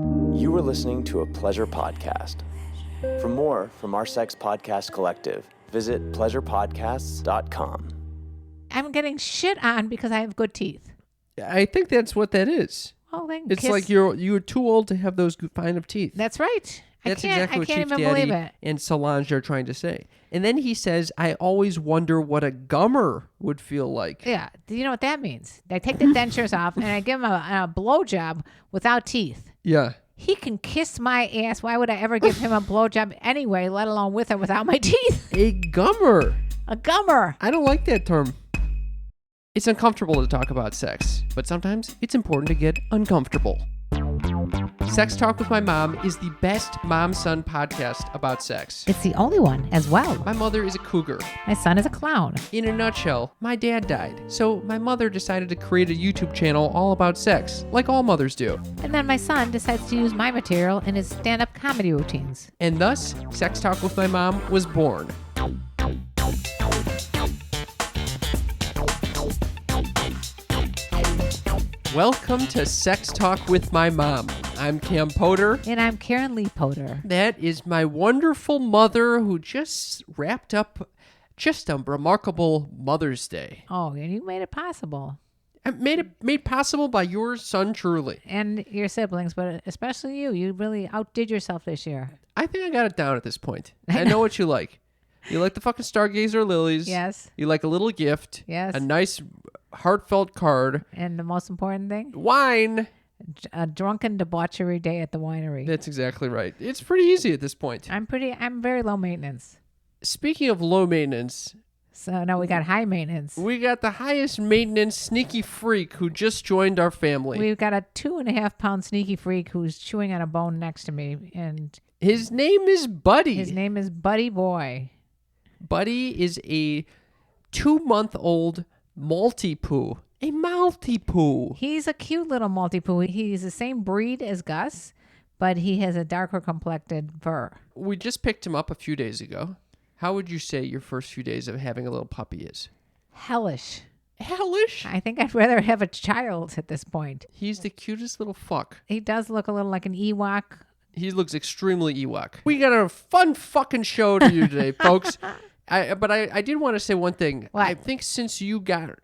You are listening to a pleasure podcast. For more from our sex podcast collective, visit pleasurepodcasts.com. I'm getting shit on because I have good teeth. I think that's what that is. Oh, then It's kiss. like you're too old to have those kind of teeth. That's right. That's I can't exactly what Chief even Daddy believe it. and Solange are trying to say. And then he says, I always wonder what a gummer would feel like. Yeah. Do you know what that means? I take the dentures off and I give him a blowjob without teeth. Yeah. He can kiss my ass. Why would I ever give him a blowjob anyway, let alone with or without my teeth? A gummer. A gummer. I don't like that term. It's uncomfortable to talk about sex, but sometimes it's important to get uncomfortable. Sex Talk with My Mom is the best mom-son podcast about sex. It's the only one as well. My mother is a cougar. My son is a clown. In a nutshell, my dad died, so my mother decided to create a YouTube channel all about sex, like all mothers do. And then my son decides to use my material in his stand-up comedy routines. And thus, Sex Talk with My Mom was born. Welcome to Sex Talk with My Mom. I'm Cam Potter. And I'm Karen Lee Potter. That is my wonderful mother who just wrapped up just a remarkable Mother's Day. Oh, and you made it possible. Made possible by your son truly. And your siblings, but especially you. You really outdid yourself this year. I think I got it down at this point. I know what you like. You like the fucking Stargazer lilies. Yes. You like a little gift. Yes. A nice heartfelt card. And the most important thing? Wine. A drunken debauchery day at the winery. That's exactly right. It's pretty easy at this point. I'm very low maintenance. Speaking of low maintenance, So now we got high maintenance. we got the highest maintenance sneaky freak who just joined our family. We've got a 2.5 pound sneaky freak who's chewing on a bone next to me, and His name is Buddy. his name is Buddy Boy. Buddy is a 2-month-old Maltipoo. A Maltipoo. He's a cute little Maltipoo. He's the same breed as Gus, but he has a darker complected fur. We just picked him up a few days ago. How would you say your first few days of having a little puppy is? Hellish. Hellish. I think I'd rather have a child at this point. He's the cutest little fuck. He does look a little like an Ewok. He looks extremely Ewok. We got a fun fucking show to you today, folks. But I did want to say one thing. What? I think since you got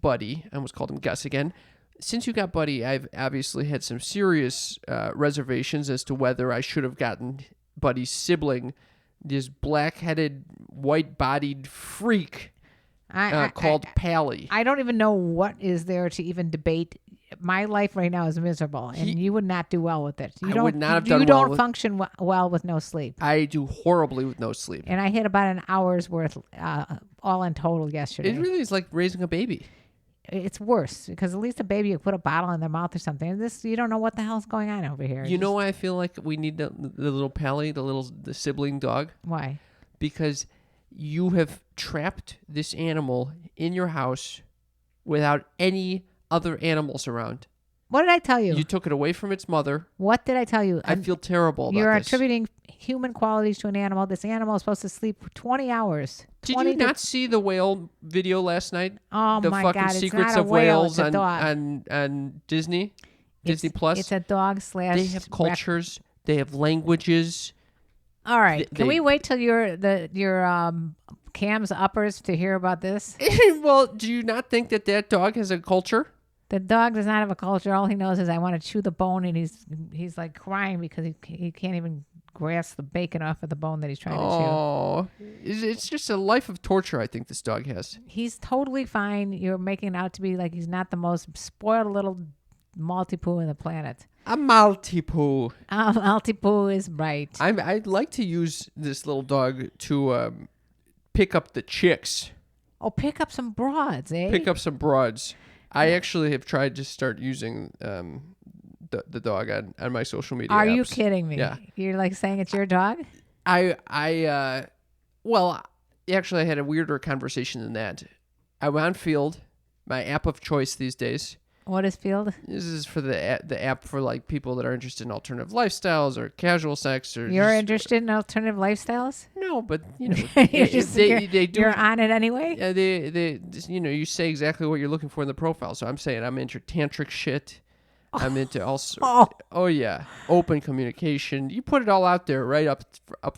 Buddy, I almost called him Gus again. Since you got Buddy, I've obviously had some serious reservations as to whether I should have gotten Buddy's sibling, this black-headed, white-bodied freak called Pally. I don't even know what is there to even debate. My life right now is miserable, and you would not do well with it. You would not have done You well don't with- function well with no sleep. I do horribly with no sleep. And I hit about an hour's worth all in total yesterday. It really is like raising a baby. It's worse because at least a baby, you put a bottle in their mouth or something. This, you don't know what the hell's going on over here. You know why I feel like we need the little Pally, the sibling dog? Why? Because you have trapped this animal in your house without any other animals around. What did I tell you? You took it away from its mother. What did I tell you? I feel terrible about You're this. attributing human qualities to an animal. This animal is supposed to sleep 20 hours. Did 20 you not see the whale video last night? Oh the my fucking God! It's Secrets not a of whale. Whales It's a dog. on Disney It's- Plus. It's a dog slash. They have cultures. They have languages. All right. Can they- we wait till your Cam's uppers to hear about this? Well, do you not think that dog has a culture? The dog does not have a culture. All he knows is I want to chew the bone, and he's like crying because he can't even grasp the bacon off of the bone that he's trying to Oh, it's just a life of torture. I think this dog has. chew. He's totally fine. You're making it out to be like he's not the most spoiled little Maltipoo on the planet. A Maltipoo. Maltipoo is right. I'd like to use this little dog to pick up the chicks, Oh, pick up some broads, eh? pick up some broads. I actually have tried to start using the dog on my social media Are apps. you kidding me? Yeah. You're like saying it's your dog? Well, actually, I had a weirder conversation than that. I went on Field, my app of choice these days. What is Field? This is for the app for like people that are interested in alternative lifestyles or casual sex or. You're just- interested in alternative lifestyles? No, but you know, You're they do. You're on it anyway? Yeah, they you know, you say exactly what you're looking for in the profile. So I'm saying I'm into tantric shit. I'm into all sorts. Oh. Oh yeah, open communication. You put it all out there right up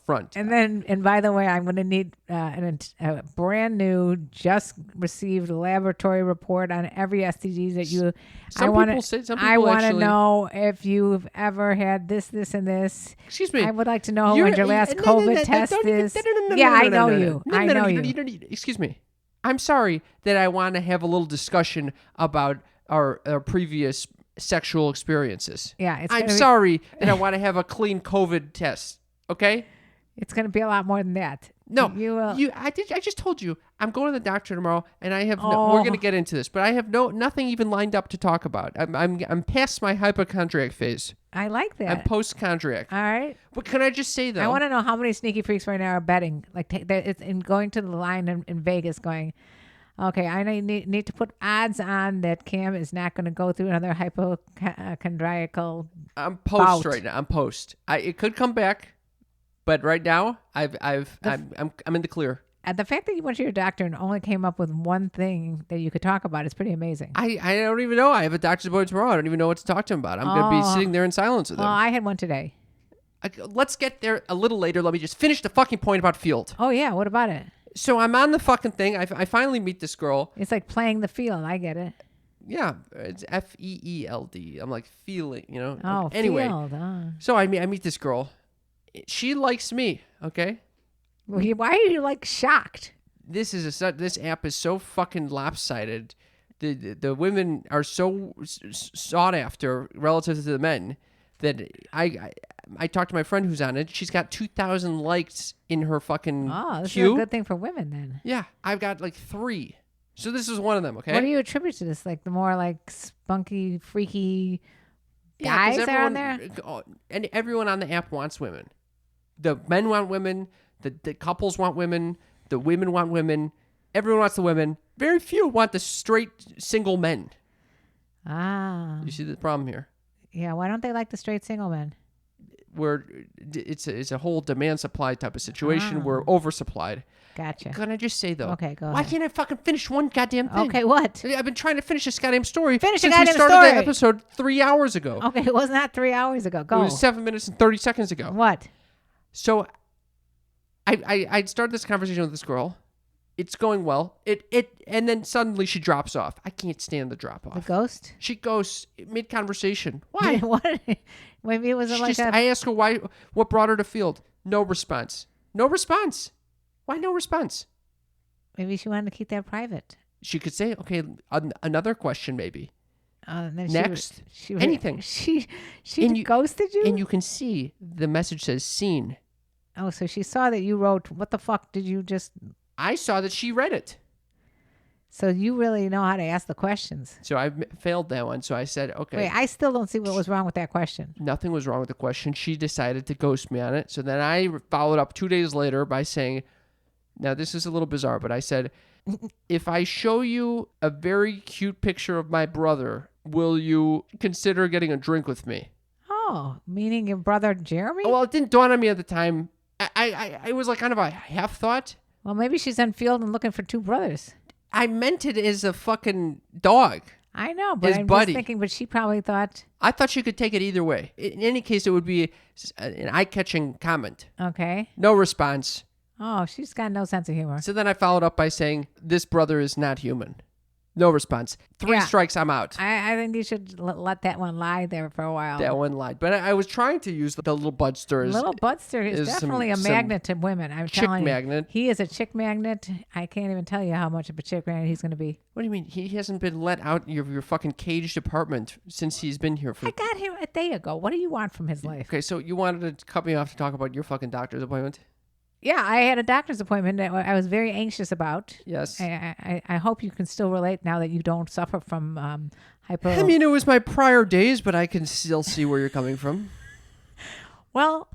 front. And by the way, I'm going to need a brand new, just received laboratory report on every STDs that you. Some people I want to actually know if you've ever had this, and this. Excuse me. I would like to know when your last COVID test is. Yeah, I know you. I know you. Excuse me. I'm sorry that I want to have a little discussion about our previous sexual experiences. Yeah, I'm sorry that I want to have a clean COVID test. Okay. It's going to be a lot more than that. No, you will. I just told you I'm going to the doctor tomorrow, and I have. We're going to get into this, but I have nothing even lined up to talk about. I'm past my hypochondriac phase. I like that. I'm post-chondriac. All right. But can I just say though? I want to know how many sneaky freaks right now are betting. Like it's in going to the line in Vegas, going, okay, I need to put odds on that Cam is not going to go through another hypochondriacal. I'm post bout. right now. I'm post. It could come back, but right now I'm in the clear. And the fact that you went to your doctor and only came up with one thing that you could talk about is pretty amazing. I don't even know. I have a doctor's appointment tomorrow. I don't even know what to talk to him about. I'm going to be sitting there in silence with him. Well, I had one today. Let's get there a little later. Let me just finish the fucking point about field. Oh yeah, what about it? So I'm on the fucking thing. I finally meet this girl. It's like playing the field. I get it. Yeah, it's FEELD. I'm like feeling, Oh, anyway. field. So I meet this girl. She likes me. Okay. Well, why are you like shocked? This app is so fucking lopsided. The women are so sought after relative to the men that I talked to my friend who's on it. She's got 2,000 likes in her fucking this queue. is a good thing for women then. Yeah, I've got like 3. So this is one of them. Okay. What do you attribute to this? Like the more like spunky, freaky 'cause guys are on there? And everyone on the app wants women. The men want women. The couples want women. The women want women. Everyone wants the women. Very few want the straight single men. Ah. You see the problem here? Yeah, why don't they like the straight single men? Where it's a whole demand supply type of situation. We're oversupplied. Gotcha. Can I just say though? Okay, go Why ahead. can't I fucking finish one goddamn thing? Okay, what? I've been trying to finish this goddamn story Finish the since we goddamn started story. the episode 3 hours ago. Okay, it was not 3 hours ago. It Go. was 7 minutes and 30 seconds ago. What? So I started this conversation with this girl. It's going well. And then suddenly she drops off. I can't stand the drop The off. ghost? She goes mid conversation. Why? What? Maybe it was like a. I asked her what brought her to field. No response. No response. Why no response? Maybe she wanted to keep that private. She could say, okay, another question maybe. Then Next. She Anything. She And ghosted you? And you can see the message says seen. Oh, so she saw that you wrote, what the fuck did you just. I saw that she read it. So you really know how to ask the questions. So I failed that one. So I said, okay. Wait, I still don't see what was wrong with that question. Nothing was wrong with the question. She decided to ghost me on it. So then I followed up 2 days later by saying, now this is a little bizarre, but I said, if I show you a very cute picture of my brother, will you consider getting a drink with me? Oh, meaning your brother Jeremy? Well, it didn't dawn on me at the time. I was like kind of a half thought. Well, maybe she's on field and looking for 2 brothers. I meant it as a fucking dog. I know, but His I'm buddy. just thinking, but she probably thought, I thought she could take it either way. In any case, it would be an eye-catching comment. okay. No response. Oh, she's got no sense of humor. So then I followed up by saying, this brother is not human. No response. 3 Yeah. strikes, I'm out. I think you should let that one lie there for a while. That one lied. But I was trying to use the little budster as Little Budster is definitely a magnet to women. I'm chick telling you. magnet. He is a chick magnet. I can't even tell you how much of a chick magnet he's going to be. What do you mean? He hasn't been let out your fucking caged apartment since he's been here for... I got him a day ago. What do you want from his life? Okay, so you wanted to cut me off to talk about your fucking doctor's appointment? Yeah, I had a doctor's appointment that I was very anxious about. Yes. I hope you can still relate now that you don't suffer from hypo. I mean, it was my prior days, but I can still see where you're coming from. Well,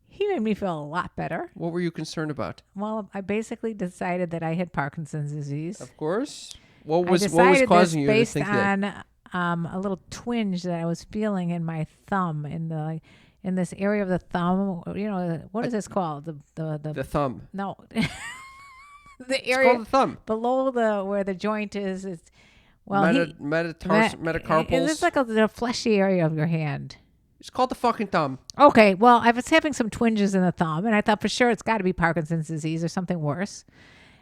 he made me feel a lot better. What were you concerned about? Well, I basically decided that I had Parkinson's disease. Of course. What I was decided causing this you to based think that? on a little twinge that I was feeling in my thumb, in this area of the thumb. You know, what is this called? The thumb. No, the It's area called the thumb. below where the joint is. It's Well, metacarpals. It's like the fleshy area of your hand. It's called the fucking thumb. Okay, well, I was having some twinges in the thumb, and I thought for sure it's got to be Parkinson's disease or something worse.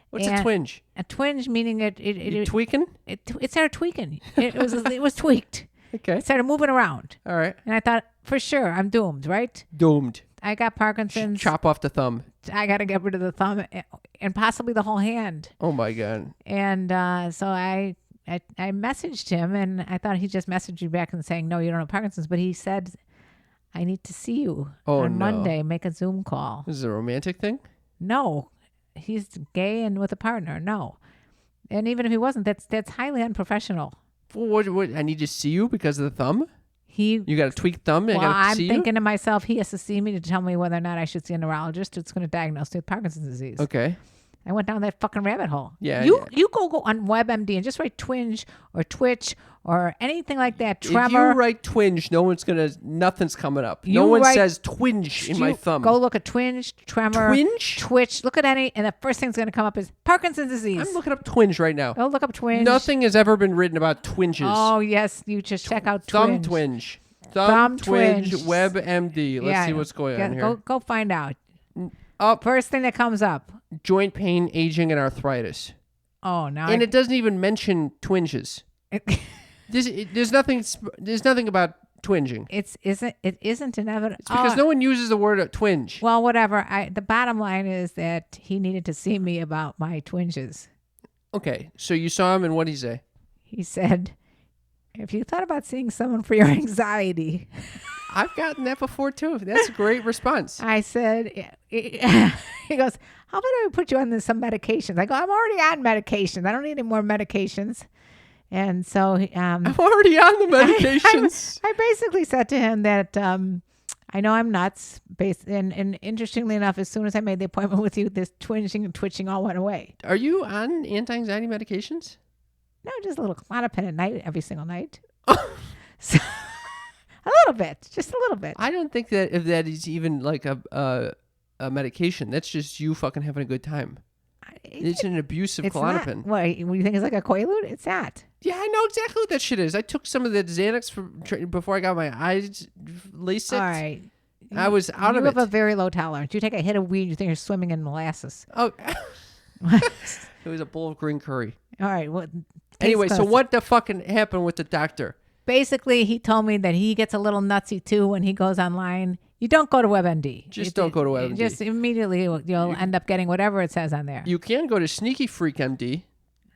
What's a twinge? A twinge meaning You tweaking? It started tweaking. It was tweaked. Okay. It started moving around. All right. And I thought, for sure, I'm doomed, right? Doomed. I got Parkinson's. Chop off the thumb. I got to get rid of the thumb and possibly the whole hand. Oh, my God. And so I messaged him, and I thought he just messaged you back and saying, no, you don't have Parkinson's. But he said, I need to see you on Monday. Make a Zoom call. This is a romantic thing? No. He's gay and with a partner. No. And even if he wasn't, that's highly unprofessional. What? I need to see you because of the thumb? You got a tweaked thumb and I got to see you? I'm thinking to myself, he has to see me to tell me whether or not I should see a neurologist who's going to diagnose me with Parkinson's disease. Okay. I went down that fucking rabbit hole. Yeah. You go on WebMD and just write twinge or twitch or anything like that. Tremor. If you write twinge, nothing's coming up. No one says twinge in my thumb. Go look at twinge, tremor, twitch. Look at any, and the first thing's going to come up is Parkinson's disease. I'm looking up twinge right now. Go look up twinge. Nothing has ever been written about twinges. Oh, yes. You just check out thumb twinge. Thumb twinge, WebMD. Let's see what's going on here. Go find out. Up. First thing that comes up. Joint pain, aging, and arthritis. Oh, now. And it doesn't even mention twinges. There's nothing about twinging. It isn't an evidence. It's because no one uses the word twinge. Well, whatever. The bottom line is that he needed to see me about my twinges. Okay, so you saw him, and what did he say? He said, if you thought about seeing someone for your anxiety. I've gotten that before, too. That's a great response. I said, he goes, how about I put you on some medications? I go, I'm already on medications. I don't need any more medications. And so I'm already on the medications. I basically said to him that I know I'm nuts. And interestingly enough, as soon as I made the appointment with you, this twinging and twitching all went away. Are you on anti-anxiety medications? No, just a little Klonopin at night, every single night. So, a little bit, just a little bit. I don't think that if that is even like a medication. That's just you fucking having a good time. It's an abuse of Klonopin. What do you think? It's like a Quaalude? It's not. Yeah, I know exactly what that shit is. I took some of the Xanax before I got my eyes LASIK. All right. I was out of it. You have a very low tolerance. You take a hit of weed, you think you're swimming in molasses. Oh, it was a bowl of green curry. All right. Well, anyway, so what the fucking happened with the doctor? Basically, he told me that he gets a little nutsy too when he goes online. You don't go to WebMD. Don't go to WebMD. Just immediately you'll end up getting whatever it says on there. You can go to Sneaky Freak MD.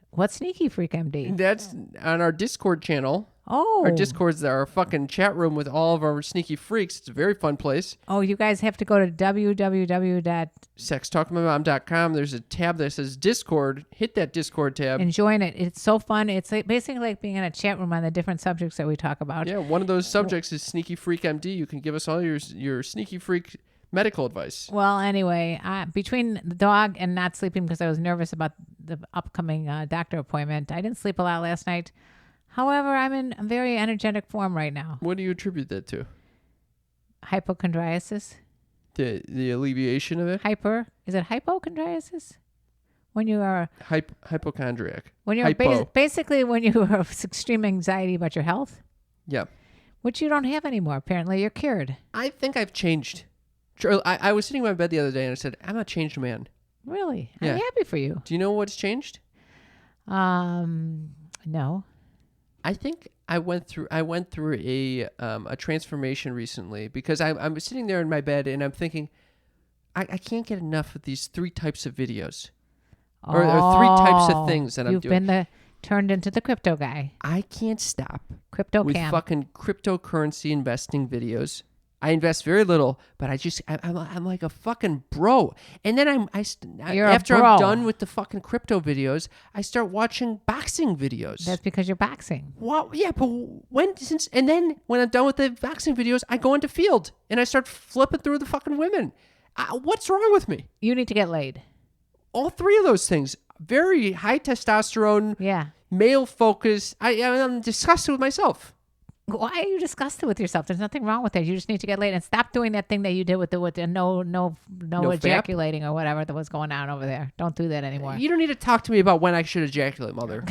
What's Sneaky Freak MD? That's on our Discord channel. Oh. Our Discord's our fucking chat room with all of our sneaky freaks. It's a very fun place. Oh, you guys have to go to sextalkmymom.com. There's a tab that says Discord. Hit that Discord tab. And join it. It's so fun. It's basically like being in a chat room on the different subjects that we talk about. Yeah, one of those subjects is Sneaky Freak MD. You can give us all your sneaky freak medical advice. Well, anyway, between the dog and not sleeping because I was nervous about the upcoming doctor appointment, I didn't sleep a lot last night. However, I'm in a very energetic form right now. What do you attribute that to? Hypochondriasis. The alleviation of it? Is it hypochondriasis? When you are... Hypochondriac. When you're basically when you have extreme anxiety about your health. Yeah. Which you don't have anymore, apparently. You're cured. I think I've changed. I was sitting in my bed the other day and I said, I'm a changed man. Really? Yeah. I'm happy for you. Do you know what's changed? No. I think I went through a transformation recently because I'm sitting there in my bed and I'm thinking, I can't get enough of these 3 types of videos or 3 types of things that I'm doing. You've been turned into the crypto guy. I can't stop Crypto with cam. fucking cryptocurrency investing videos. I invest very little, but I'm like a fucking bro. And then after I'm done with the fucking crypto videos, I start watching boxing videos. That's because you're boxing. Well, yeah, but when I'm done with the boxing videos, I go into field and I start flipping through the fucking women. What's wrong with me? You need to get laid. All 3 of those things, very high testosterone. Yeah. Male focus. I'm disgusted with myself. Why are you disgusted with yourself? There's nothing wrong with that. You just need to get laid and stop doing that thing that you did with the no ejaculating or whatever that was going on over there. Don't do that anymore. You don't need to talk to me about when I should ejaculate, mother.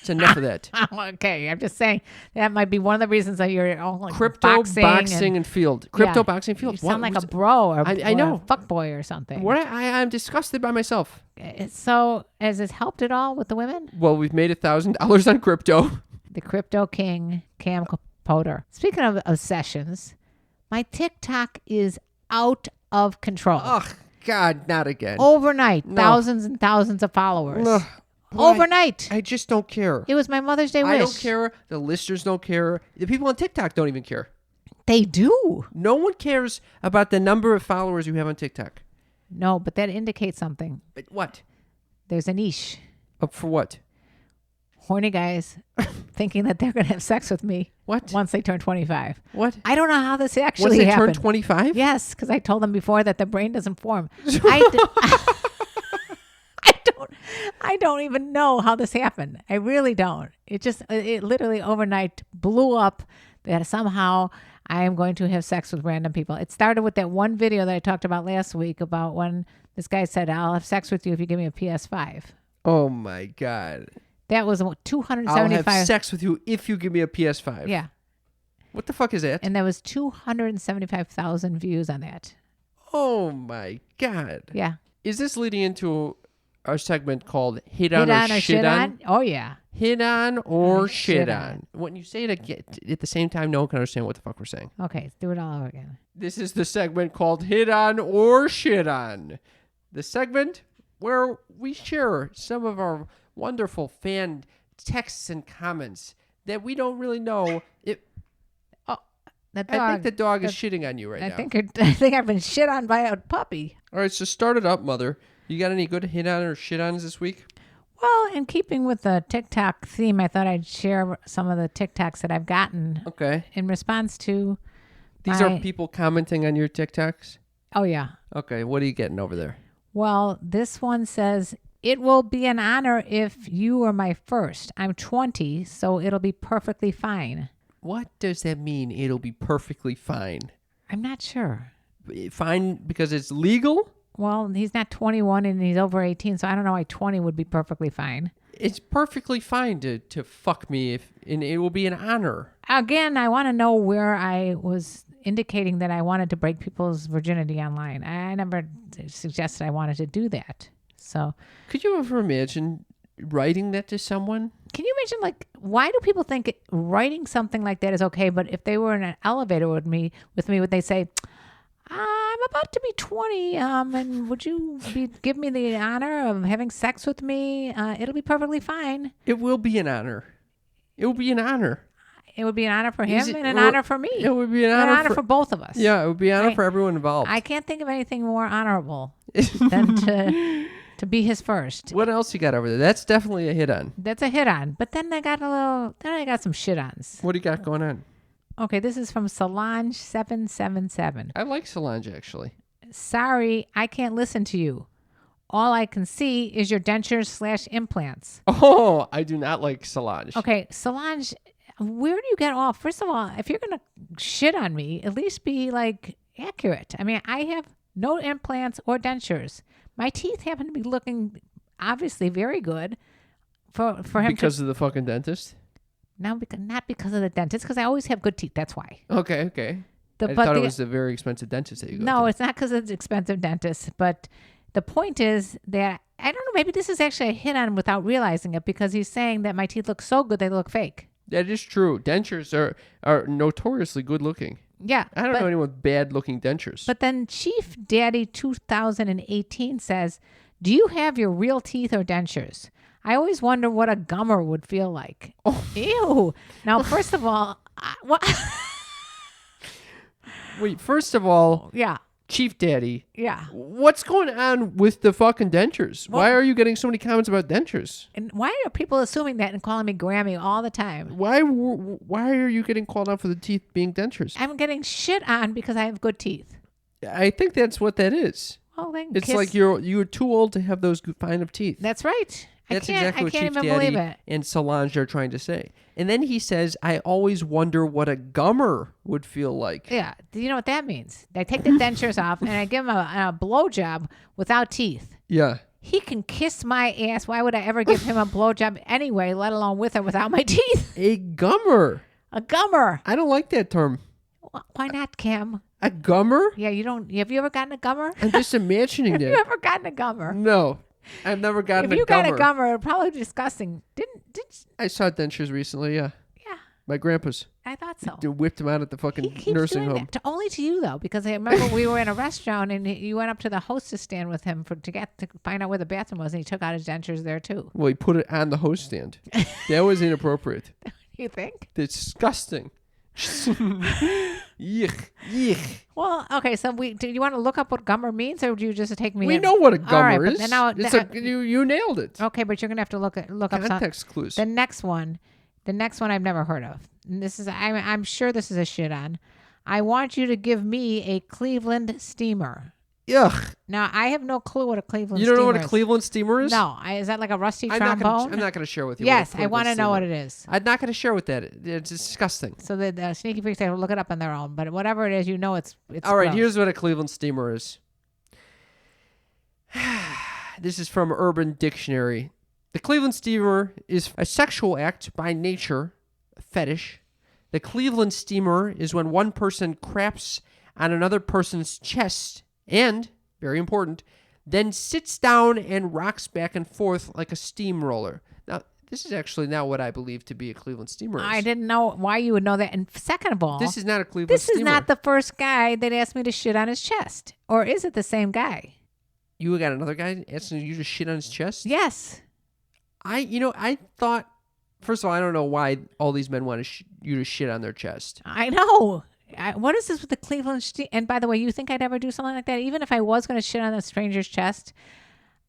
It's enough of that. Okay, I'm just saying that might be one of the reasons that you're all like Crypto, boxing, and field. Crypto, Yeah. boxing, field. You sound What like was a bro or, I or know. a fuckboy or something. What I'm disgusted by myself. So has this helped at all with the women? Well, we've made $1,000 on crypto. The crypto king, Cam Capote. Speaking of obsessions, my TikTok is out of control. Ugh, God, not again. Overnight, No. thousands and thousands of followers. Ugh. Overnight. I just don't care. It was my Mother's Day wish. I don't care. The listeners don't care. The people on TikTok don't even care. They do. No one cares about the number of followers you have on TikTok. No, but that indicates something. But what? There's a niche. For what? Horny guys thinking that they're going to have sex with me What? once they turn 25. What? I don't know how this actually Once they happened. turn 25? Yes, because I told them before that the brain doesn't form. I don't even know how this happened. I really don't. It literally overnight blew up that somehow I am going to have sex with random people. It started with that one video that I talked about last week about when this guy said, I'll have sex with you if you give me a PS5. Oh, my God. That was I'll 275. have sex with you if you give me a PS5. Yeah. What the fuck is that? And there was 275,000 views on that. Oh, my God. Yeah. Is this leading into our segment called Hit On or Shit On? Oh, yeah. Hit on or Shit shit on. on. When you say it again, at the same time, no one can understand what the fuck we're saying. Okay, let's do it all over again. This is the segment called Hit On or Shit On. The segment where we share some of our wonderful fan texts and comments that we don't really know. That I dog, think the dog is shitting on you right I now. think I've been shit on by a puppy. All right, so start it up, mother. You got any good hit on or shit ons this week? Well, in keeping with the TikTok theme, I thought I'd share some of the TikToks that I've gotten Okay. in response to. These are people commenting on your TikToks? Oh, yeah. Okay, what are you getting over there? Well, this one says, it will be an honor if you were my first. I'm 20, so it'll be perfectly fine. What does that mean? It'll be perfectly fine. I'm not sure. Fine because it's legal? Well, he's not 21 and he's over 18, so I don't know why 20 would be perfectly fine. It's perfectly fine to fuck me and it will be an honor. Again, I want to know where I was indicating that I wanted to break people's virginity online. I never suggested I wanted to do that. So, Could you ever imagine writing that to someone? can you imagine, like, why do people think writing something like that is okay, but if they were in an elevator with me, would they say, I'm about to be 20, and would you give me the honor of having sex with me? It'll be perfectly fine. It will be an honor. It will be an honor. It would be an honor for him Is it- and an or- honor for me. It would be an honor, for both of us. Yeah, it would be an honor I- for everyone involved. I can't think of anything more honorable than to be his first. What else you got over there? That's definitely a hit on. That's a hit on. But then I got some shit ons. What do you got going on? Okay, this is from Solange777. I like Solange, actually. Sorry, I can't listen to you. All I can see is your dentures/implants. Oh, I do not like Solange. Okay, Solange, where do you get off? First of all, if you're going to shit on me, at least be like accurate. I mean, I have no implants or dentures. My teeth happen to be looking obviously very good for him Because of the fucking dentist? not because of the dentist, because I always have good teeth. That's why. Okay. I thought it was a very expensive dentist that you go to. No, it's not because it's expensive dentist. But the point is that, I don't know, maybe this is actually a hit on without realizing it, because he's saying that my teeth look so good they look fake. That is true. Dentures are notoriously good looking. Yeah. I don't know anyone with bad looking dentures. But then Chief Daddy 2018 says, do you have your real teeth or dentures? I always wonder what a gummer would feel like. Oh. Ew. Now, first of all, Wait, first of all, yeah. Chief Daddy, Yeah. what's going on with the fucking dentures? Why are you getting so many comments about dentures? And why are people assuming that and calling me Grammy all the time? Why are you getting called out for the teeth being dentures? I'm getting shit on because I have good teeth. I think that's what that is. Well, then It's kiss. like you're too old to have those fine of teeth. That's right. That's I can't exactly what even Chief Daddy believe it. and Solange are trying to say. And then he says, I always wonder what a gummer would feel like. Yeah. Do you know what that means? I take the dentures off and I give him a blowjob without teeth. Yeah. He can kiss my ass. Why would I ever give him a blowjob anyway, let alone with or without my teeth? A gummer. A gummer. I don't like that term. Why not, Cam? A gummer? Yeah, you don't. Have you ever gotten a gummer? I'm just imagining Have that. you ever gotten a gummer? No, I've never gotten If a you gummer. got a gummer, it'd probably be disgusting. Didn't I saw dentures recently, yeah. yeah, My grandpa's. I thought so. They whipped him out at the fucking He keeps nursing doing home. that. Only to you though, because I remember we were in a restaurant and you went up to the hostess stand with him to find out where the bathroom was, and he took out his dentures there too. Well, he put it on the host stand. That was inappropriate. You think? Disgusting. Yuck. Yuck. Well, okay. So do you want to look up what gummer means, or do you just take me? We in? know what a All right, gummer but is. then now- You nailed it. Okay, but you're gonna have to look up some, Context clues. the next one. The next one I've never heard of. And this is I'm sure this is a shit on. I want you to give me a Cleveland steamer. Yuck. Now I have no clue what a Cleveland. You don't know what a steamer is. Cleveland steamer is? No, is that like a rusty I'm trombone? not going to share with you. Yes, what a I want to Cleveland know what steamer it is. I'm not going to share with that. It's disgusting. So the sneaky freaks, they will look it up on their own. But whatever it is, you know it's All right, gross. here's what a Cleveland steamer is. This is from Urban Dictionary. The Cleveland steamer is a sexual act by nature, a fetish. The Cleveland steamer is when one person craps on another person's chest and, very important, then sits down and rocks back and forth like a steamroller. Now, this is actually not what I believe to be a Cleveland steamer is. I didn't know why you would know that. And second of all, This is not a Cleveland this steamer. is not the first guy that asked me to shit on his chest. Or is it the same guy? You got another guy asking you to shit on his chest? Yes. I thought, first of all, I don't know why all these men want you to shit on their chest. I know. What is this with the Cleveland? And by the way, you think I'd ever do something like that? Even if I was going to shit on a stranger's chest,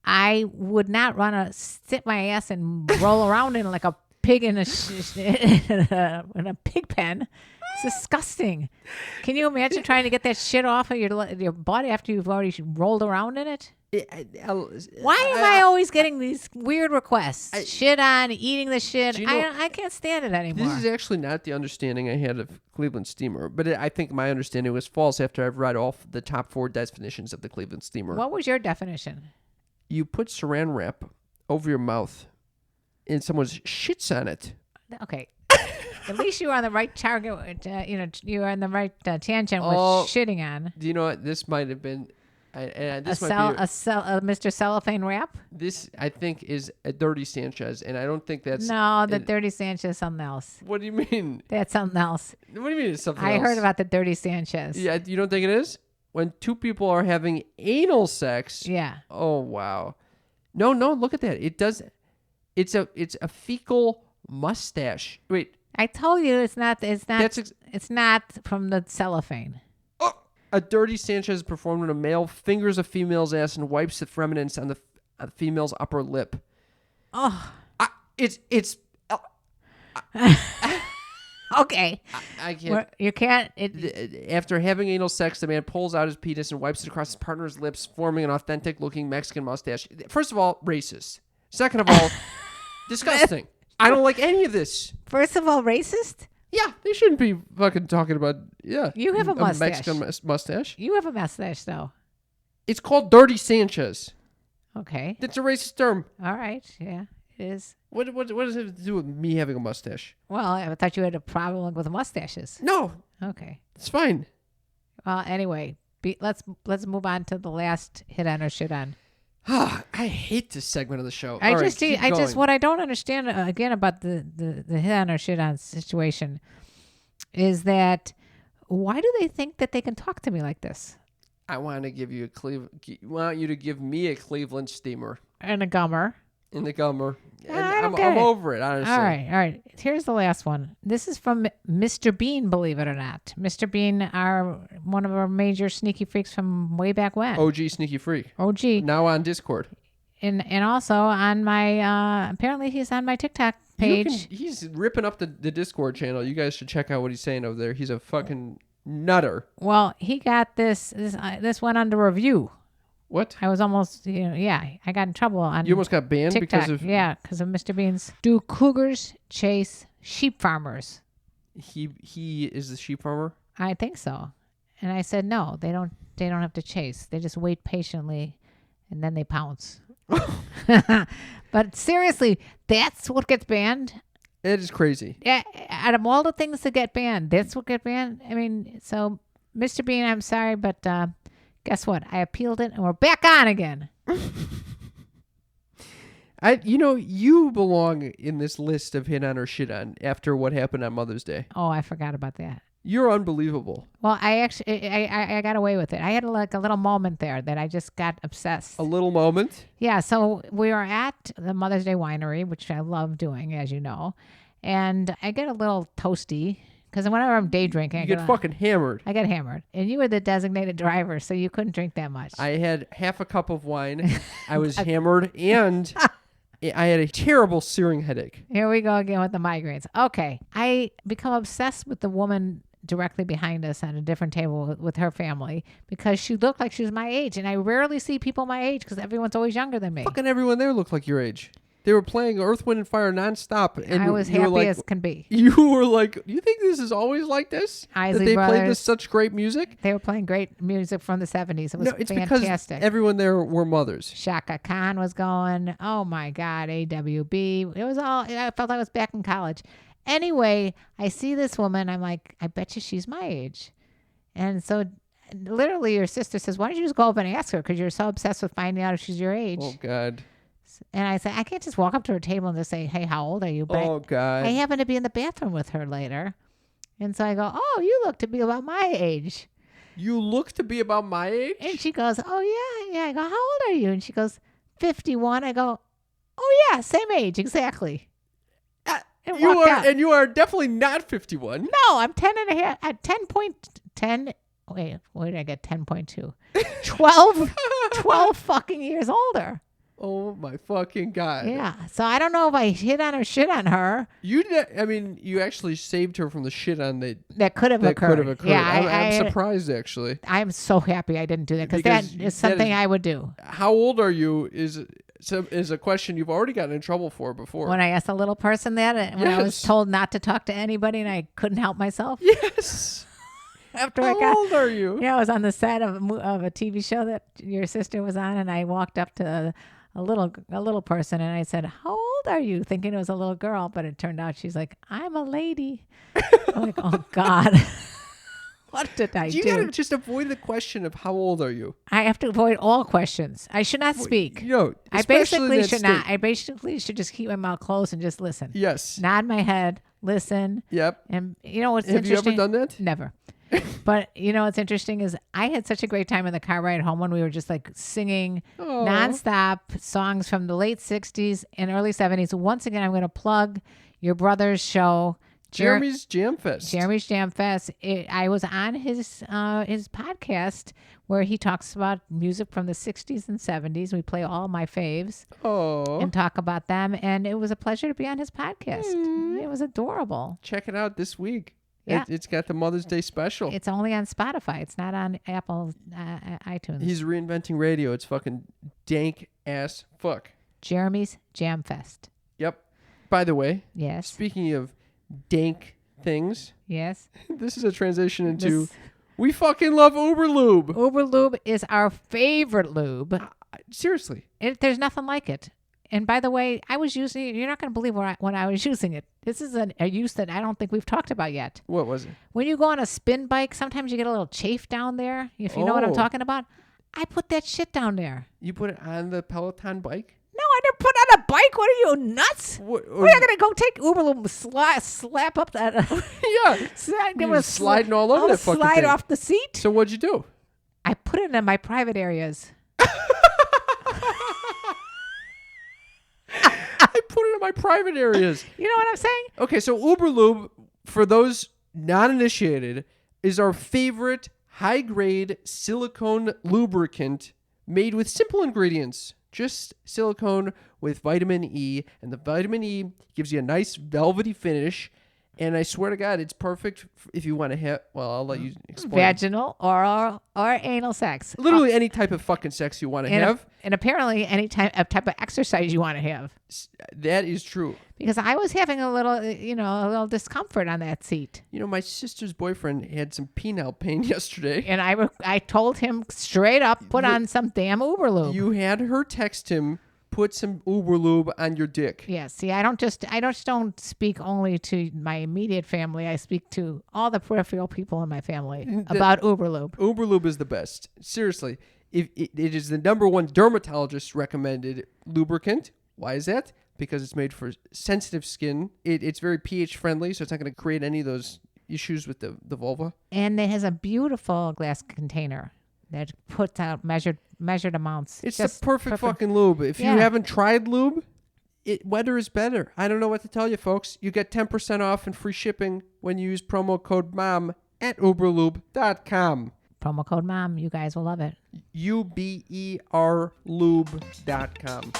I would not sit my ass and roll around in like a pig in a pig pen. It's disgusting. Can you imagine trying to get that shit off of your body after you've already rolled around in it? Why am I always getting these weird requests? Shit on, eating the shit. I can't stand it anymore. This is actually not the understanding I had of Cleveland steamer, but I think my understanding was false after I've read off the top 4 definitions of the Cleveland steamer. What was your definition? You put saran wrap over your mouth and someone shits on it. Okay. At least you were on the right target. You were on the right tangent with shitting on. Do you know what? This might have been... Mr. Cellophane Wrap? This, I think, is a Dirty Sanchez, and I don't think that's... No, the Dirty Sanchez is something else. What do you mean? That's something else. What do you mean it's something else? I heard about the Dirty Sanchez. Yeah, you don't think it is? When 2 people are having anal sex... Yeah. Oh, wow. No, look at that. It does... It's a fecal mustache. Wait. I told you it's not from the cellophane. A Dirty Sanchez performed when a male fingers a female's ass and wipes the remnants on the female's upper lip. Oh. It's Okay. I can't. You can't. After having anal sex, the man pulls out his penis and wipes it across his partner's lips, forming an authentic-looking Mexican mustache. First of all, racist. Second of all, disgusting. I don't like any of this. First of all, racist? Yeah, they shouldn't be fucking talking about, You have a mustache. Mexican mustache. You have a mustache, though. It's called Dirty Sanchez. Okay. That's a racist term. All right. Yeah, it is. What does it have to do with me having a mustache? Well, I thought you had a problem with mustaches. No, Okay. it's fine. Well, anyway, let's move on to the last hit on or shit on. I hate this segment of the show. All right, keep going. What I don't understand again about the hit on or shit on situation is that why do they think that they can talk to me like this? I want to give you want you to give me a Cleveland steamer And a gummer. in the gummer. And I don't I'm get it. over it, honestly. All right. Here's the last one. This is from Mr. Bean, believe it or not. Mr. Bean, one of our major sneaky freaks from way back when. OG Sneaky Freak. OG. Now on Discord. And also on my, apparently he's on my TikTok page. He's ripping up the Discord channel. You guys should check out what he's saying over there. He's a fucking nutter. Well, he got this went under review. What? I was almost, I got in trouble on You almost got banned TikTok. because of... because of Mr. Bean's. Do cougars chase sheep farmers? He is the sheep farmer? I think so. And I said, no, they don't have to chase. They just wait patiently and then they pounce. But seriously, that's what gets banned. It is crazy. Yeah, out of all the things that get banned, that's what get banned. I mean, so Mr. Bean, I'm sorry, but guess what? I appealed it, and we're back on again. You belong in this list of hit on or shit on after what happened on Mother's Day. Oh, I forgot about that. You're unbelievable. Well, I got away with it. I had a little moment there that I just got obsessed. A little moment. Yeah, so we are at the Mother's Day Winery, which I love doing, as you know, and I get a little toasty because whenever I'm day drinking, You get fucking hammered. I get hammered, and you were the designated driver, so you couldn't drink that much. I had half a cup of wine. I was hammered, and I had a terrible searing headache. Here we go again with the migraines. Okay, I become obsessed with the woman directly behind us on a different table with her family because she looked like she was my age, and I rarely see people my age because everyone's always younger than me. Fucking everyone there looked like your age. They were playing Earth, Wind, and Fire nonstop. And I was you were happy like, as can be. You were like, you think this is always like this? Isley that they played Brothers. this such great music? They were playing great music from the 70s. It was No, it's fantastic. because everyone there were mothers. Shaka Khan was going. Oh my God, AWB. It was all, I felt I was back in college. Anyway, I see this woman. I'm like, I bet you she's my age. And so literally your sister says, why don't you just go up and ask her because you're so obsessed with finding out if she's your age. Oh, God. And I said, I can't just walk up to her table and just say, hey, how old are you? But Oh, God. I happen to be in the bathroom with her later. And so I go, oh, you look to be about my age. You look to be about my age? And she goes, oh, yeah. I go, how old are you? And she goes, 51. I go, oh, yeah, same age, exactly. And walked out. And you are definitely not 51. No, I'm 10 and a half, at 10.10. Wait, where did I get 10.2? 12 fucking years older. Oh, my fucking God. Yeah. So I don't know if I hit on or shit on her. You actually saved her from the shit on That could have occurred. Yeah, I'm surprised, actually. I'm so happy I didn't do that because that is something I would do. How old are you is a question you've already gotten in trouble for before. When I asked a little person that, when I was told not to talk to anybody and I couldn't help myself. Yes. After How old are you? Yeah, I was on the set of a TV show that your sister was on, and I walked up to a little person and I said, how old are you? Thinking it was a little girl, but it turned out she's like, I'm a lady. I'm like, oh God. What did I do? You gotta just avoid the question of how old are you. I have to avoid all questions. I should not speak. I basically should not. I basically should just keep my mouth closed and just listen. Yes. Nod my head, listen. Yep. And you know what's Have interesting? you ever done that? Never. But you know what's interesting is I had such a great time in the car ride home when we were just like singing nonstop songs from the late 60s and early 70s. Once again, I'm going to plug your brother's show, Jeremy's Jam Fest. Jeremy's Jam Fest. I was on his podcast where he talks about music from the 60s and 70s. We play all my faves and talk about them. And it was a pleasure to be on his podcast. It was adorable. Check it out this week. Yeah. It's got the Mother's Day special. It's only on Spotify. It's not on Apple iTunes. He's reinventing radio. It's fucking dank ass fuck. Jeremy's Jam Fest. Yep. By the way, Yes. speaking of dank things, Yes. this is a transition into we fucking love Uber Lube. Uber Lube is our favorite lube. Seriously. There's nothing like it. And by the way, I was using it. You're not going to believe when I was using it. This is a use that I don't think we've talked about yet. What was it? When you go on a spin bike, sometimes you get a little chafe down there. If you know what I'm talking about. I put that shit down there. You put it on the Peloton bike? No, I didn't put it on a bike. What are you, nuts? We're not going to go take Uber Lube, slap up that. Yeah. You were sliding all over that fucking slide thing. off the seat. So what'd you do? I put it in my private areas. I put it in my private areas. You know what I'm saying? Okay, so Uber Lube, for those not initiated, is our favorite high-grade silicone lubricant made with simple ingredients. Just silicone with vitamin E, and the vitamin E gives you a nice velvety finish. And I swear to God, it's perfect if you want to have. Well, I'll let you explain. Vaginal, oral, or anal sex. Literally any type of fucking sex you want to have. And apparently any type of exercise you want to have. That is true. Because I was having a little discomfort on that seat. You know, my sister's boyfriend had some penile pain yesterday. And I told him straight up, put on some damn Uber Lube. You had her text him put some Uber Lube on your dick. Yeah, see, I don't speak only to my immediate family. I speak to all the peripheral people in my family about Uber Lube. Uber Lube is the best. Seriously. It is the number one dermatologist recommended lubricant. Why is that? Because it's made for sensitive skin. It's very pH friendly, so it's not going to create any of those issues with the vulva. And it has a beautiful glass container that puts out measured amounts. It's the perfect fucking lube. If you haven't tried lube, wetter is better. I don't know what to tell you, folks. You get 10% off and free shipping when you use promo code MOM at uberlube.com. Promo code MOM. You guys will love it. uberlube.com.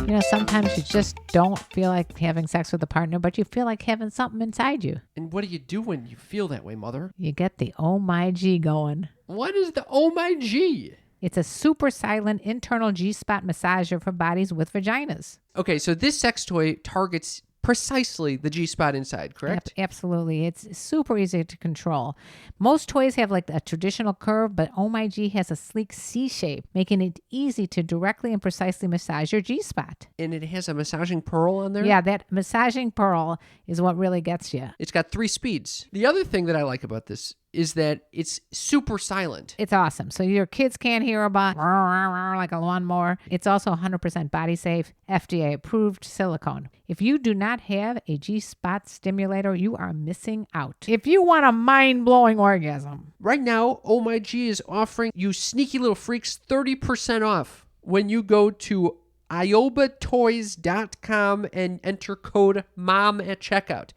You know, sometimes you just don't feel like having sex with a partner, but you feel like having something inside you. And what do you do when you feel that way, mother? You get the Oh My G going. What is the Oh My G? It's a super silent internal G-spot massager for bodies with vaginas. Okay, so this sex toy targets precisely the G-spot inside, correct? Absolutely. It's super easy to control. Most toys have like a traditional curve, but Oh My G has a sleek C shape, making it easy to directly and precisely massage your G-spot. And it has a massaging pearl on there? Yeah, that massaging pearl is what really gets you. It's got 3 speeds. The other thing that I like about this is that it's super silent. It's awesome. So your kids can't hear about like a lawnmower. It's also 100% body safe, FDA approved silicone. If you do not have a G-spot stimulator, you are missing out. If you want a mind-blowing orgasm. Right now, Oh My G is offering you sneaky little freaks 30% off when you go to iobatoys.com and enter code MOM at checkout.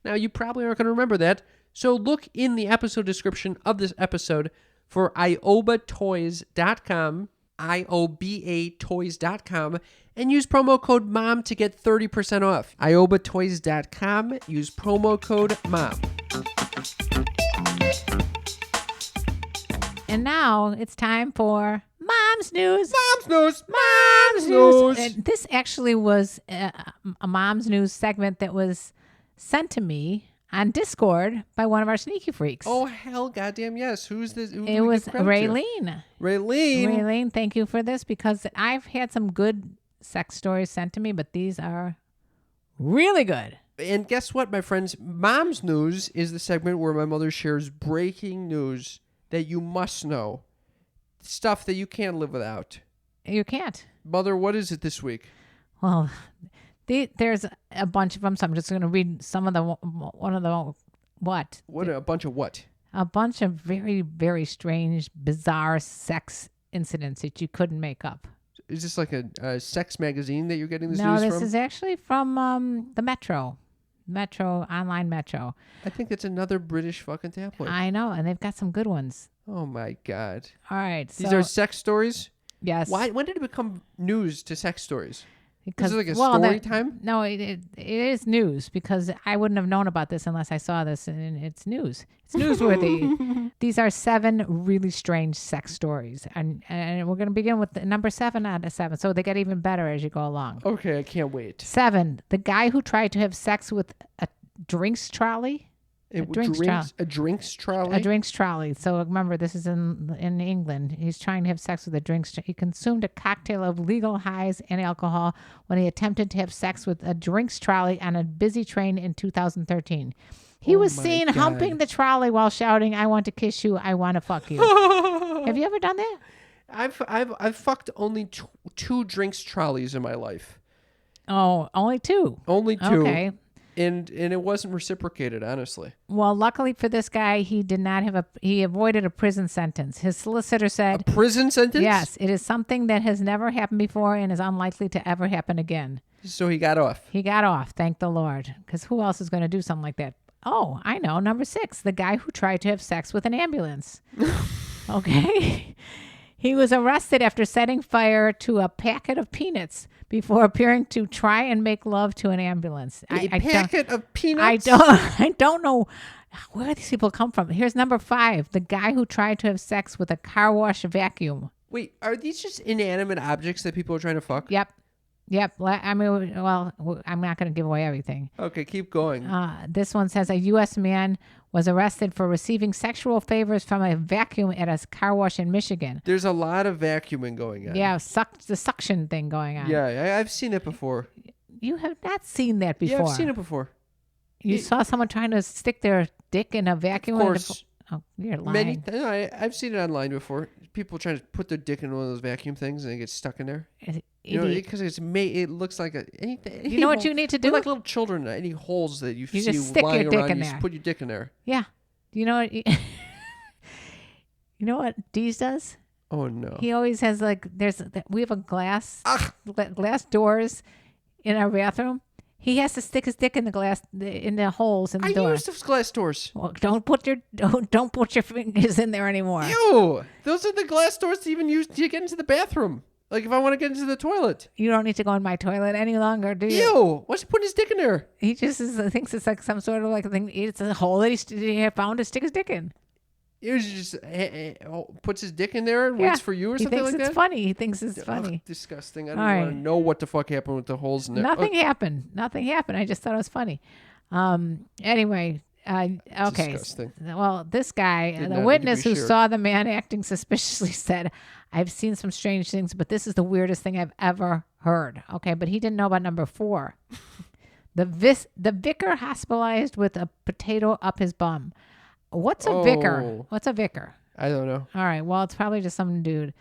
Now, you probably aren't going to remember that, so look in the episode description of this episode for iobatoys.com, iobatoys.com, and use promo code MOM to get 30% off. iobatoys.com, use promo code MOM. And now it's time for Mom's News. Mom's News! Mom's News! And this actually was a Mom's News segment that was sent to me on Discord by one of our sneaky freaks. Oh, hell goddamn yes. Who's this? It was Raylene. Raylene, thank you for this because I've had some good sex stories sent to me, but these are really good. And guess what, my friends? Mom's News is the segment where my mother shares breaking news that you must know. Stuff that you can't live without. You can't. Mother, what is it this week? Well, there's a bunch of them, so I'm just going to read some of the one of the what? What a bunch of what? A bunch of very, very strange, bizarre sex incidents that you couldn't make up. Is this like a sex magazine that you're getting this news No, from? this is actually from the Metro, online Metro. I think it's another British fucking tabloid. I know, and they've got some good ones. Oh my God. All right. These are sex stories? Yes. Why? When did it become news to sex stories? Because, is it like a story time? No, it is news because I wouldn't have known about this unless I saw this, and it's news. It's newsworthy. These are 7 really strange sex stories, and we're going to begin with number 7 out of 7, so they get even better as you go along. Okay, I can't wait. 7, the guy who tried to have sex with a drinks trolley. A drinks trolley. A drinks trolley. So remember, this is in England. He's trying to have sex with a drinks. He consumed a cocktail of legal highs and alcohol when he attempted to have sex with a drinks trolley on a busy train in 2013. He was seen humping the trolley while shouting, "I want to kiss you. I want to fuck you." Have you ever done that? I've fucked only 2 drinks trolleys in my life. Oh, only 2. Only 2. Okay. And it wasn't reciprocated, honestly. Well, luckily for this guy, he did not have he avoided a prison sentence. His solicitor said... A prison sentence? Yes, it is something that has never happened before and is unlikely to ever happen again. So he got off. He got off, thank the Lord. Because who else is going to do something like that? Oh, I know. Number 6, the guy who tried to have sex with an ambulance. Okay. He was arrested after setting fire to a packet of peanuts before appearing to try and make love to an ambulance. A packet of peanuts? I don't know where these people come from. Here's number 5. The guy who tried to have sex with a car wash vacuum. Wait, are these just inanimate objects that people are trying to fuck? Yep. Yep. I'm not going to give away everything. Okay, keep going. This one says a U.S. man was arrested for receiving sexual favors from a vacuum at a car wash in Michigan. There's a lot of vacuuming going on. Yeah, the suction thing going on. Yeah, I've seen it before. You have not seen that before. Yeah, I've seen it before. You saw someone trying to stick their dick in a vacuum? Of course. Oh, you're lying. I've seen it online before. People trying to put their dick in one of those vacuum things and they get stuck in there. Because it looks like anything. You know what you need to do? Like little children, any holes that you see just stick lying your dick around, in you there. just put your dick in there. Yeah. You know what? You know what Deez does? Oh no. He always has we have a glass doors in our bathroom. He has to stick his dick in the holes in the door. I use those glass doors. Well, don't put your fingers in there anymore. Ew! Those are the glass doors to even use to get into the bathroom. Like if I want to get into the toilet. You don't need to go in my toilet any longer, do you? Ew! What's he putting his dick in there? He just thinks it's like some sort of like a thing. It's a hole that he found to stick his dick in. He just puts his dick in there and waits for you or something like that? He thinks it's funny. He thinks it's funny. Ugh, disgusting. I don't want to know what the fuck happened with the holes in there. Nothing happened. Nothing happened. I just thought it was funny. Anyway, okay. Disgusting. Well, this guy, the witness who saw the man acting suspiciously said, I've seen some strange things, but this is the weirdest thing I've ever heard. Okay, but he didn't know about number 4. The vicar hospitalized with a potato up his bum. What's a vicar? What's a vicar? I don't know. All right. Well, it's probably just some dude.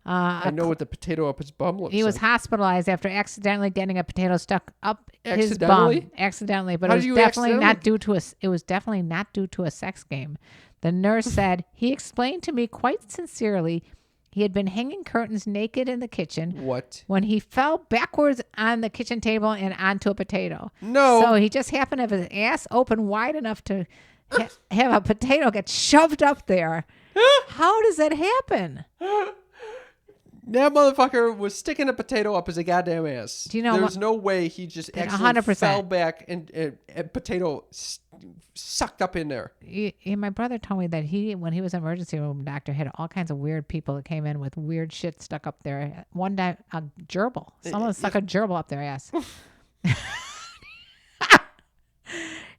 I know what the potato up his bum looks like. He was hospitalized after accidentally getting a potato stuck up his bum. Accidentally, but it was definitely not due to a sex game. The nurse said, he explained to me quite sincerely he had been hanging curtains naked in the kitchen. What? When he fell backwards on the kitchen table and onto a potato. No. So he just happened to have his ass open wide enough to have a potato get shoved up there. How does that happen? That motherfucker was sticking a potato up his goddamn ass. Do you know There's no way he just actually 100%. fell back and a potato sucked up in there. My brother told me that when he was an emergency room doctor, had all kinds of weird people that came in with weird shit stuck up there. One time, a gerbil. Someone stuck a gerbil up their ass.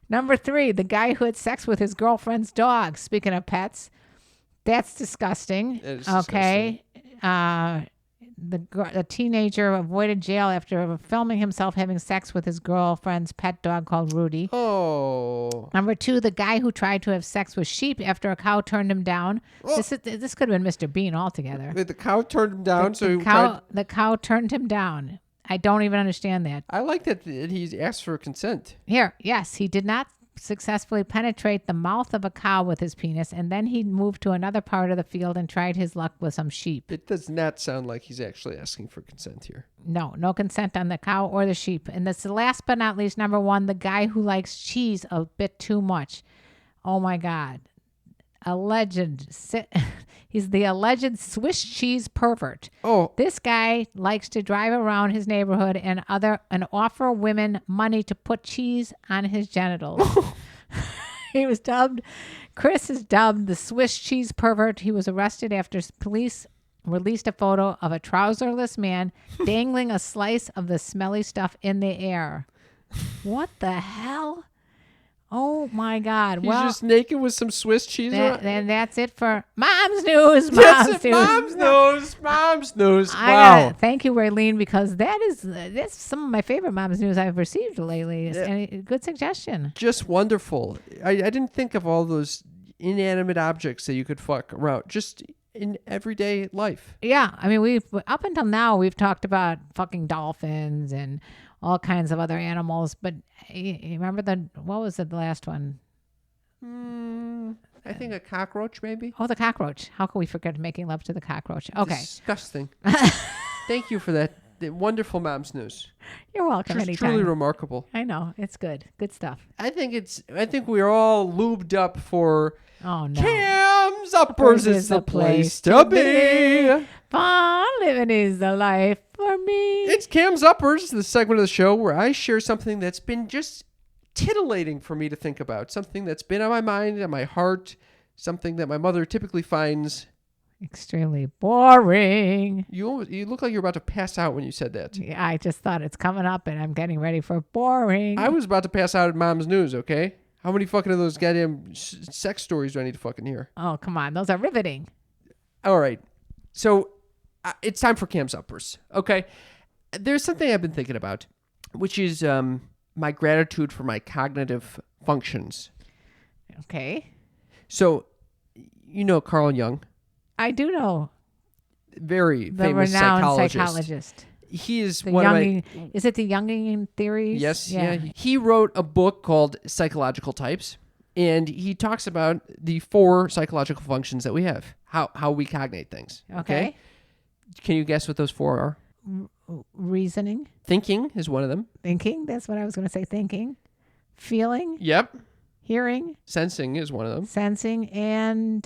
Number 3, the guy who had sex with his girlfriend's dog. Speaking of pets, that's disgusting. It is okay. The teenager avoided jail after filming himself having sex with his girlfriend's pet dog called Rudy. Oh. Number 2, the guy who tried to have sex with sheep after a cow turned him down. Oh. This could have been Mr. Bean altogether. The cow turned him down, the cow turned him down. I don't even understand that. I like that he's asked for consent. Yes, he did not successfully penetrate the mouth of a cow with his penis, and then he moved to another part of the field and tried his luck with some sheep. It does not sound like he's actually asking for consent here. No consent on the cow or the sheep. And this last but not least, number 1, the guy who likes cheese a bit too much. Oh my God. He's the alleged Swiss cheese pervert. Oh. This guy likes to drive around his neighborhood and offer women money to put cheese on his genitals. Chris is dubbed the Swiss cheese pervert. He was arrested after police released a photo of a trouserless man dangling a slice of the smelly stuff in the air. What the hell? Oh my God! He's just naked with some Swiss cheese. And that's it for Mom's News. Mom's News. Wow! Thank you, Raylene, because that's some of my favorite Mom's News I've received lately. And good suggestion. Just wonderful. I didn't think of all those inanimate objects that you could fuck around just in everyday life. Yeah, I mean, up until now we've talked about fucking dolphins and all kinds of other animals, but you remember what was the last one? I think a cockroach, maybe. Oh, the cockroach. How could we forget making love to the cockroach? Okay. Disgusting. Thank you for that wonderful Mom's News. You're welcome. It's anytime. truly remarkable. I know. It's good. Good stuff. I think we're all lubed up for Oh no. Cam's Uppers is the place to be. Fun living is the life for me. It's Cam's Uppers, the segment of the show where I share something that's been just titillating for me to think about. Something that's been on my mind and my heart. Something that my mother typically finds Extremely boring. You look like you're about to pass out when you said that. Yeah, I just thought it's coming up and I'm getting ready for boring. I was about to pass out at Mom's News, okay? How many fucking of those goddamn sex stories do I need to fucking hear? Oh, come on. Those are riveting. All right. So it's time for Cam's Uppers, okay? There's something I've been thinking about, which is my gratitude for my cognitive functions. Okay. So, you know Carl Jung, I do know very the famous renowned psychologist. He is The one of my... Jungian, is it the Jungian theories? Yes, yeah. He wrote a book called Psychological Types, and he talks about the 4 psychological functions that we have, how we cognate things. Okay. Can you guess what those 4 are? Reasoning. Thinking is one of them. Thinking. That's what I was going to say. Thinking. Feeling. Yep. Hearing. Sensing is one of them. Sensing. And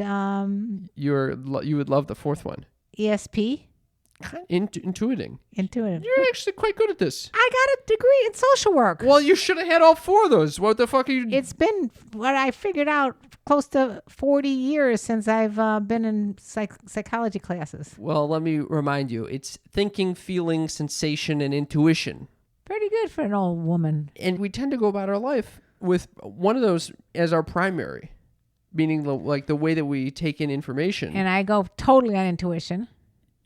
You would love the 4th one. ESP. Intuiting. Intuitive. You're actually quite good at this. I got a degree in social work. Well, you should have had all 4 of those. What the fuck are you... It's been what I figured out close to 40 years since I've been in psychology classes. Well, let me remind you. It's thinking, feeling, sensation, and intuition. Pretty good for an old woman. And we tend to go about our life with one of those as our primary, meaning the way that we take in information. And I go totally on intuition.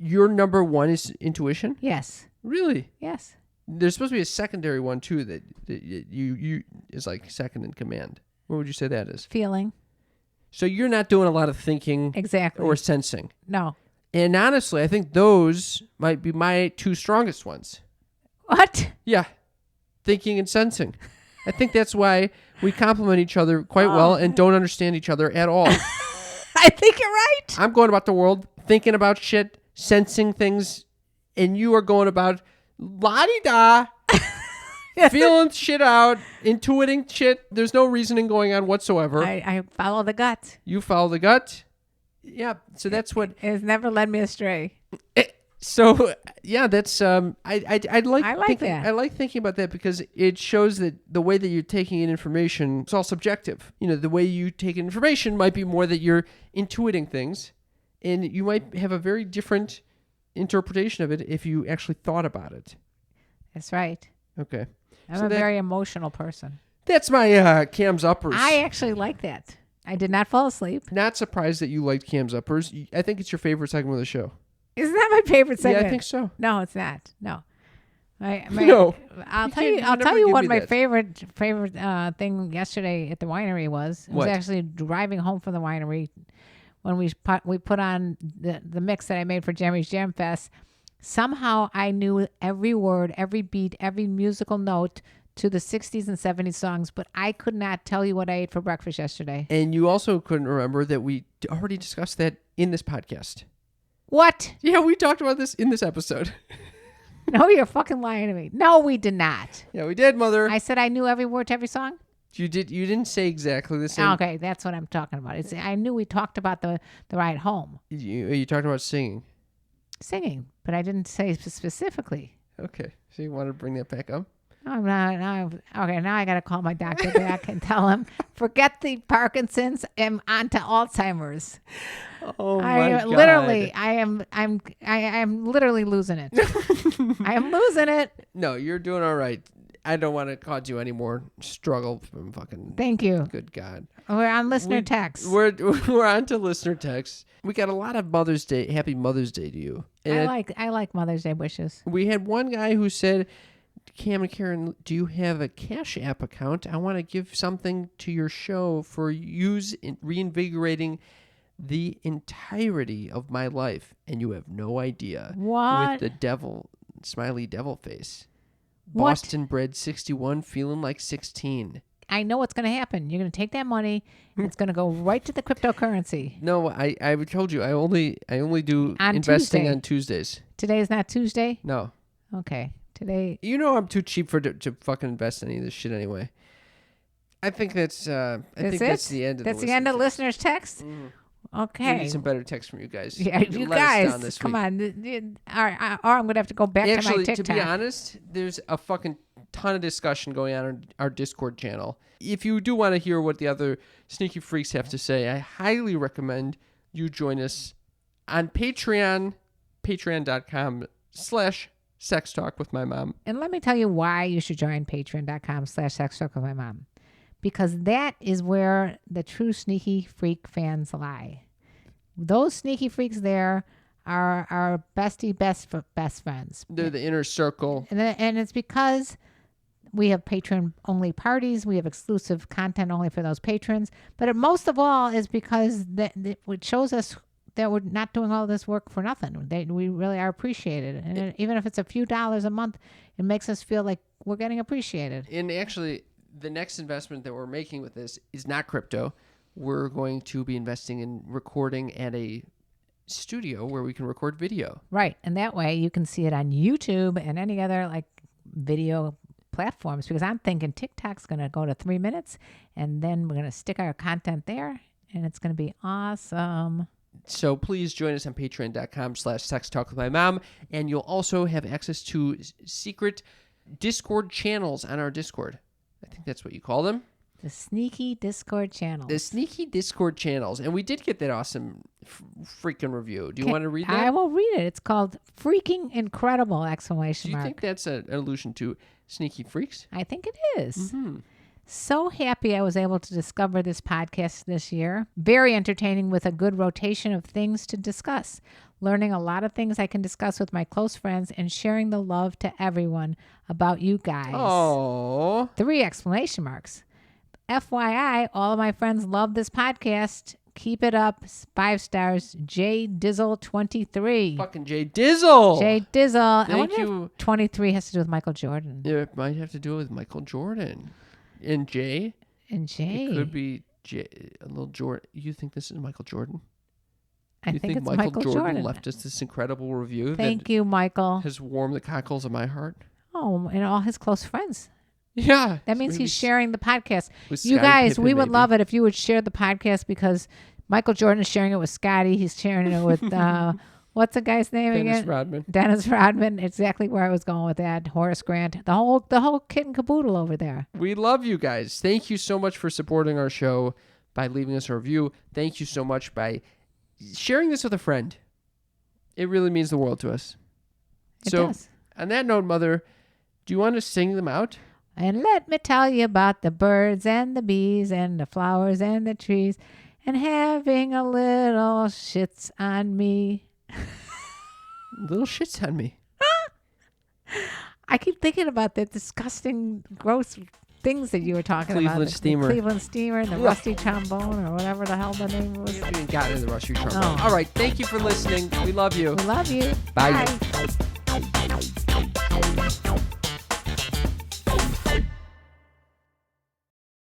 Your number 1 is intuition? Yes. Really? Yes. There's supposed to be a secondary one too that you is like second in command. What would you say that is? Feeling. So you're not doing a lot of thinking Exactly. or sensing. No. And honestly, I think those might be my 2 strongest ones. What? Yeah. Thinking and sensing. I think that's why we complement each other quite well and don't understand each other at all. I think you're right. I'm going about the world thinking about shit, sensing things, and you are going about la-di-da, feeling shit out, intuiting shit. There's no reasoning going on whatsoever. I follow the gut. You follow the gut. Yeah, so that's what... It has never led me astray. So yeah, that's I like that. I like thinking about that because it shows that the way that you're taking in information is all subjective. You know, the way you take in information might be more that you're intuiting things, and you might have a very different interpretation of it if you actually thought about it. That's right. Okay, I'm a very emotional person. That's my Cam's Uppers. I actually like that. I did not fall asleep. Not surprised that you liked Cam's Uppers. I think it's your favorite segment of the show. Isn't that my favorite segment? Yeah, I think so. No, it's not. No. No. I'll You tell you. can't- I'll you tell never you give what me my that. favorite thing yesterday at the winery was. It was What? actually driving home from the winery when we put on the mix that I made for Jeremy's Jam Fest. Somehow I knew every word, every beat, every musical note to the 60s and 70s songs, but I could not tell you what I ate for breakfast yesterday. And you also couldn't remember that we already discussed that in this podcast. What? Yeah, we talked about this in this episode. No, you're fucking lying to me. No, we did not. Yeah, we did, Mother. I said I knew every word to every song. You did. You didn't say exactly the same. Okay, that's what I'm talking about. I knew we talked about the ride home, You talked about singing. singing, but I didn't say specifically. Okay, so you want to bring that back up? No, I'm not. No, okay, now I got to call my doctor back and tell him, forget the Parkinson's, I'm on to Alzheimer's. Oh I am literally losing it. I am losing it. No, you're doing all right. I don't want to cause you any more struggle from fucking. Thank you. Good God. We're on listener text. We're on to listener texts. We got a lot of Mother's Day. Happy Mother's Day to you. And I like Mother's Day wishes. we had one guy who said, Cam and Karen, do you have a Cash App account? I want to give something to your show for use in reinvigorating the entirety of my life. And you have no idea. What? With the devil, smiley devil face. What? Boston bred 61, feeling like 16. I know what's going to happen. You're going to take that money. It's going to go right to the cryptocurrency. No, I told you I only do On investing Tuesday. on Tuesdays. Today is not Tuesday? No. Okay. Today. You know I'm too cheap to fucking invest in any of this shit anyway. I think that's that's the end of That's the the end of listener listeners' text? text. Okay. We need some better text from you guys. Yeah, you Let us down guys, this come week. on. Or I'm going to have to go back to my Actually, TikTok. to be honest, there's a fucking ton of discussion going on our Discord channel. If you do want to hear what the other sneaky freaks have to say, I highly recommend you join us on Patreon, patreon.com/sex talk with my mom. And let me tell you why you should join patreon.com/sextalkwithmymom. Because that is where the true sneaky freak fans lie. Those sneaky freaks there are our best friends. They're the inner circle. And it's because we have patron-only parties. We have exclusive content only for those patrons. But most of all is because it shows us that we're not doing all this work for nothing. We really are appreciated. And even if it's a few dollars a month, it makes us feel like we're getting appreciated. And actually, the next investment that we're making with this is not crypto. We're going to be investing in recording at a studio where we can record video. Right. And that way you can see it on YouTube and any other video platforms, because I'm thinking TikTok's going to go to 3 minutes and then we're going to stick our content there and it's going to be awesome. So please join us on patreon.com/sextalkwithmymom, and you'll also have access to secret Discord channels on our Discord. I think that's what you call them. The sneaky Discord channels. The sneaky Discord channels. And we did get that awesome freaking review. Do you want to read that? I will read it. It's called Freaking Incredible! Do you mark. think that's an allusion to sneaky freaks? I think it is. Mm-hmm. So happy I was able to discover this podcast this year. Very entertaining with a good rotation of things to discuss. Learning a lot of things I can discuss with my close friends and sharing the love to everyone about you guys. Oh. 3 exclamation marks. FYI, all of my friends love this podcast. Keep it up. 5 stars. J Dizzle 23. Fucking J Dizzle. J Dizzle. Thank I wonder you. if 23 has to do with Michael Jordan. Yeah, it might have to do with Michael Jordan. And J? And J. It could be J, a little Jordan. You think this is Michael Jordan? I You think it's Michael Jordan Jordan. left us this incredible review Thank that you, Michael. has warmed the cockles of my heart? Oh, and all his close friends. Yeah. That means he's sharing the podcast. with You Scottie guys, Pippen, we would maybe. love it if you would share the podcast, because Michael Jordan is sharing it with Scotty. He's sharing it with, what's the guy's name Dennis again? Rodman. Dennis Rodman. Exactly where I was going with that. Horace Grant. The whole kit and caboodle over there. We love you guys. Thank you so much for supporting our show by leaving us a review. Thank you so much by sharing this with a friend. It really means the world to us. It So, does. on that note, Mother, do you want to sing them out? And let me tell you about the birds and the bees and the flowers and the trees and having a little shits on me. Little shits on me. I keep thinking about the disgusting, gross things that you were talking about. Cleveland The steamer. Cleveland steamer and the rusty trombone or whatever the hell the name was. We haven't even gotten to the Rusty Trombone. Oh. All right. Thank you for listening. We love you. We love you. Bye. Bye.